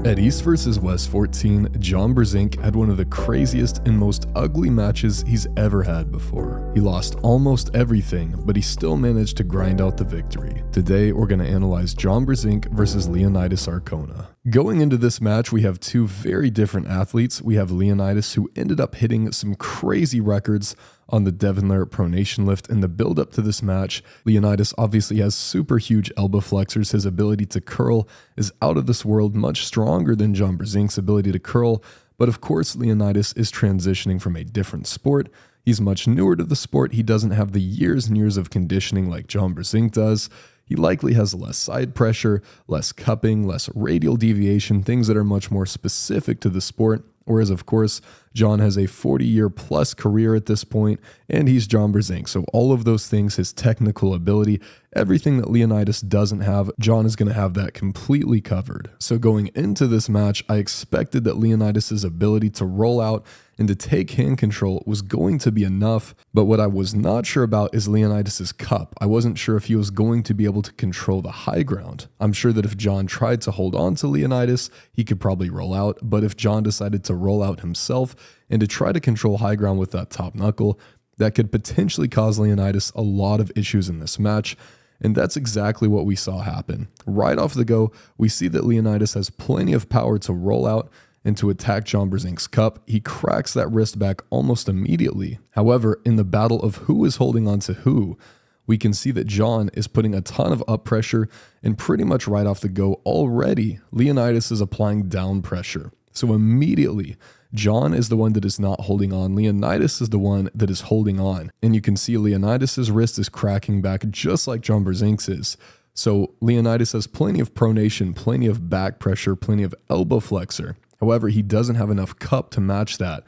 At East vs West 14, John Brzenk had one of the craziest and most ugly matches he's ever had before. He lost almost everything, but he still managed to grind out the victory. Today, we're going to analyze John Brzenk versus Leonidas Arcona. Going into this match, we have two very different athletes. We have Leonidas, who ended up hitting some crazy records on the Devon-Larratt pronation lift. In the build-up to this match, Leonidas obviously has super huge elbow flexors. His ability to curl is out of this world, much stronger than John Brzenk's ability to curl. But of course, Leonidas is transitioning from a different sport. He's much newer to the sport. He doesn't have the years and years of conditioning like John Brzenk does. He likely has less side pressure, less cupping, less radial deviation, things that are much more specific to the sport. Whereas, of course, John has a 40-year plus career at this point, and he's John Brzenk. So all of those things, his technical ability, everything that Leonidas doesn't have, John is going to have that completely covered. So going into this match, I expected that Leonidas' ability to roll out and to take hand control was going to be enough, but what I was not sure about is Leonidas' cup. I wasn't sure if he was going to be able to control the high ground. I'm sure that if John tried to hold on to Leonidas, he could probably roll out, but if John decided to roll out himself and to try to control high ground with that top knuckle, that could potentially cause Leonidas a lot of issues in this match. And that's exactly what we saw happen. Right off the go, we see that Leonidas has plenty of power to roll out and to attack John Brzenk's cup. He cracks that wrist back almost immediately. However, in the battle of who is holding on to who, we can see that John is putting a ton of up pressure, and pretty much right off the go already, Leonidas is applying down pressure. So immediately, John is the one that is not holding on. Leonidas is the one that is holding on. And you can see Leonidas' wrist is cracking back just like John Brzenk's is. So Leonidas has plenty of pronation, plenty of back pressure, plenty of elbow flexor. However, he doesn't have enough cup to match that.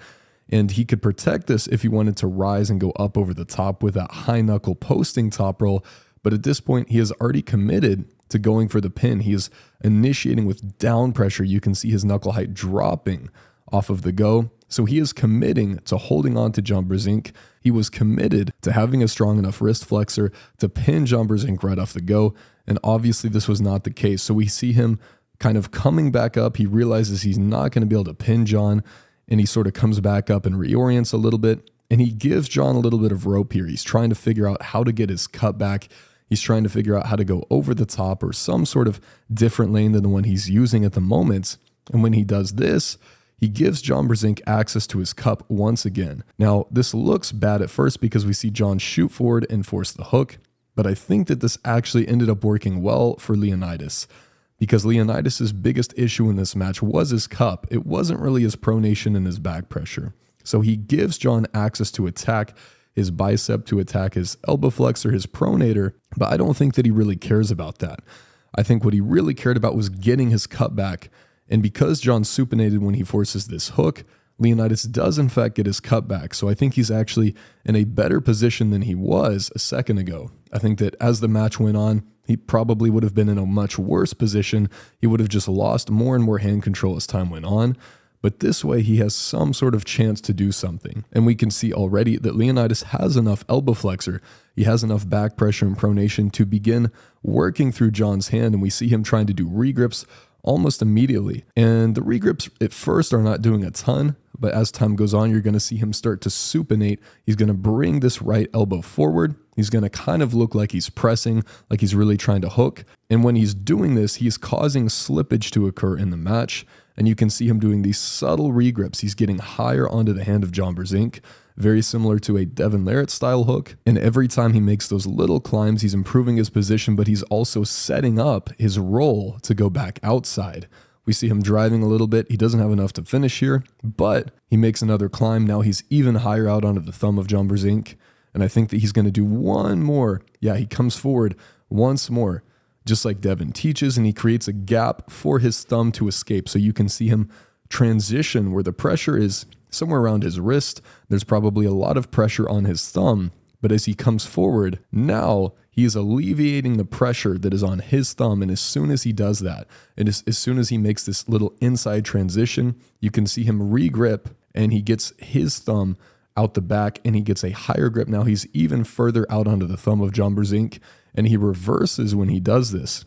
And he could protect this if he wanted to rise and go up over the top with that high knuckle posting top roll. But at this point, he has already committed to going for the pin. He is initiating with down pressure. You can see his knuckle height dropping off of the go. So he is committing to holding on to John Brzenk. He was committed to having a strong enough wrist flexor to pin John Brzenk right off the go. And obviously this was not the case. So we see him kind of coming back up. He realizes he's not going to be able to pin John, and he sort of comes back up and reorients a little bit, and he gives John a little bit of rope here. He's trying to figure out how to get his cut back. He's trying to figure out how to go over the top or some sort of different lane than the one he's using at the moment. And when he does this, he gives John Brzenk access to his cup once again. Now, this looks bad at first because we see John shoot forward and force the hook, but I think that this actually ended up working well for Leonidas, because Leonidas' biggest issue in this match was his cup. It wasn't really his pronation and his back pressure. So he gives John access to attack his bicep, to attack his elbow flexor, his pronator, but I don't think that he really cares about that. I think what he really cared about was getting his cup back, and because John supinated when he forces this hook, Leonidas does in fact get his cut back. So I think he's actually in a better position than he was a second ago. I think that as the match went on, he probably would have been in a much worse position. He would have just lost more and more hand control as time went on. But this way, he has some sort of chance to do something. And we can see already that Leonidas has enough elbow flexor. He has enough back pressure and pronation to begin working through John's hand. And we see him trying to do regrips almost immediately. And the regrips at first are not doing a ton, but as time goes on, you're going to see him start to supinate. He's going to bring this right elbow forward. He's going to kind of look like he's pressing, like he's really trying to hook. And when he's doing this, he's causing slippage to occur in the match. And you can see him doing these subtle regrips. He's getting higher onto the hand of John Brzenk, very similar to a Devon-Larratt style hook. And every time he makes those little climbs, he's improving his position, but he's also setting up his roll to go back outside. We see him driving a little bit. He doesn't have enough to finish here, but he makes another climb. Now he's even higher out onto the thumb of John Brzenk. And I think that he's going to do one more. Yeah, he comes forward once more, just like Devon teaches, and he creates a gap for his thumb to escape. So you can see him transition where the pressure is somewhere around his wrist. There's probably a lot of pressure on his thumb, but as he comes forward, now he is alleviating the pressure that is on his thumb. And as soon as he does that, and as soon as he makes this little inside transition, you can see him regrip, and he gets his thumb out the back, and he gets a higher grip. Now he's even further out onto the thumb of John Brzenk, and he reverses when he does this.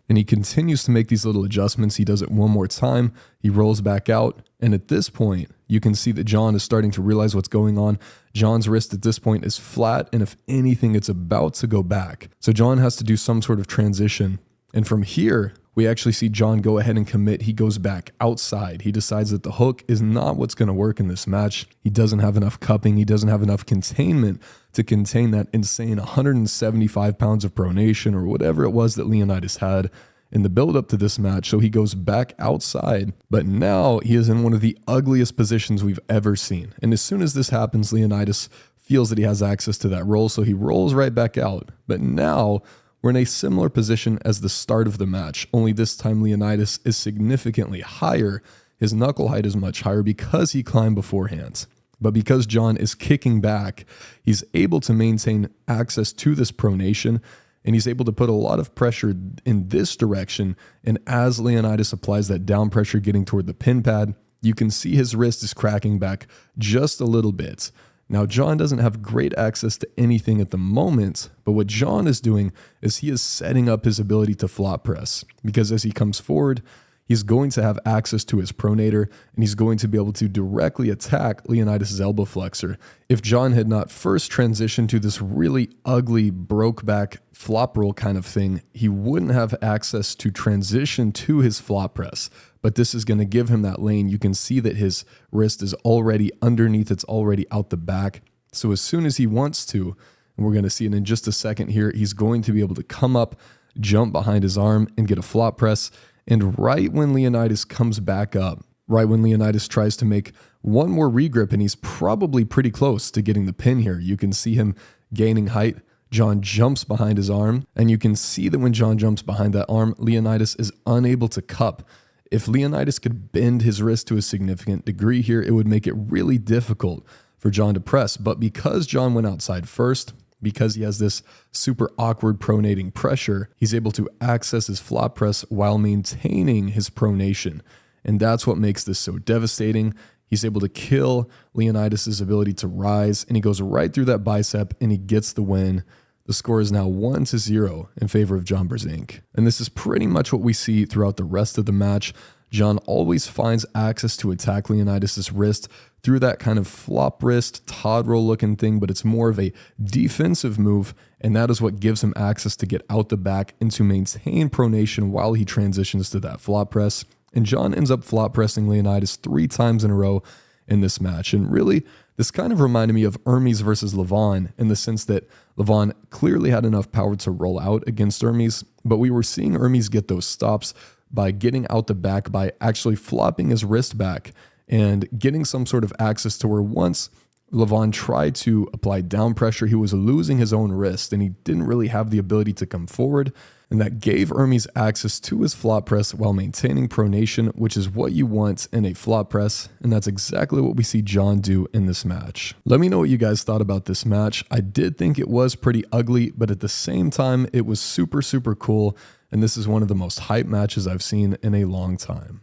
And he continues to make these little adjustments. He does it one more time. He rolls back out. And at this point, you can see that John is starting to realize what's going on. John's wrist at this point is flat. And if anything, it's about to go back. So John has to do some sort of transition. And from here, we actually see John go ahead and commit. He goes back outside. He decides that the hook is not what's going to work in this match. He doesn't have enough cupping. He doesn't have enough containment to contain that insane 175 pounds of pronation or whatever it was that Leonidas had in the build-up to this match. So he goes back outside, but now he is in one of the ugliest positions we've ever seen. And as soon as this happens, Leonidas feels that he has access to that roll, so he rolls right back out. But now we're in a similar position as the start of the match, only this time Leonidas is significantly higher. His knuckle height is much higher because he climbed beforehand. But because John is kicking back, he's able to maintain access to this pronation, and he's able to put a lot of pressure in this direction. And as Leonidas applies that down pressure getting toward the pin pad, you can see his wrist is cracking back just a little bit. Now, John doesn't have great access to anything at the moment, but what John is doing is he is setting up his ability to flop press, because as he comes forward, he's going to have access to his pronator, and he's going to be able to directly attack Leonidas' elbow flexor. If John had not first transitioned to this really ugly broke back flop roll kind of thing, he wouldn't have access to transition to his flop press. But this is going to give him that lane. You can see that his wrist is already underneath. It's already out the back. So as soon as he wants to, and we're going to see it in just a second here, he's going to be able to come up, jump behind his arm, and get a flop press. And right when Leonidas comes back up, right when Leonidas tries to make one more regrip, and he's probably pretty close to getting the pin here, you can see him gaining height. John jumps behind his arm, and you can see that when John jumps behind that arm, Leonidas is unable to cup. If Leonidas could bend his wrist to a significant degree here, it would make it really difficult for John to press. But because John went outside first, because he has this super awkward pronating pressure, he's able to access his flop press while maintaining his pronation. And that's what makes this so devastating. He's able to kill Leonidas' ability to rise, and he goes right through that bicep and he gets the win. The score is now 1-0 in favor of John Brzenk. And this is pretty much what we see throughout the rest of the match. John always finds access to attack Leonidas' wrist through that kind of flop wrist, Todd roll looking thing, but it's more of a defensive move, and that is what gives him access to get out the back and to maintain pronation while he transitions to that flop press. And John ends up flop pressing Leonidas 3 times in a row in this match. And really, this kind of reminded me of Hermes versus Levon in the sense that Levon clearly had enough power to roll out against Hermes, but we were seeing Hermes get those stops by getting out the back, by actually flopping his wrist back and getting some sort of access to where once Levon tried to apply down pressure, he was losing his own wrist and he didn't really have the ability to come forward. And that gave Hermes access to his flop press while maintaining pronation, which is what you want in a flop press. And that's exactly what we see John do in this match. Let me know what you guys thought about this match. I did think it was pretty ugly, but at the same time, it was super, super cool. And this is one of the most hype matches I've seen in a long time.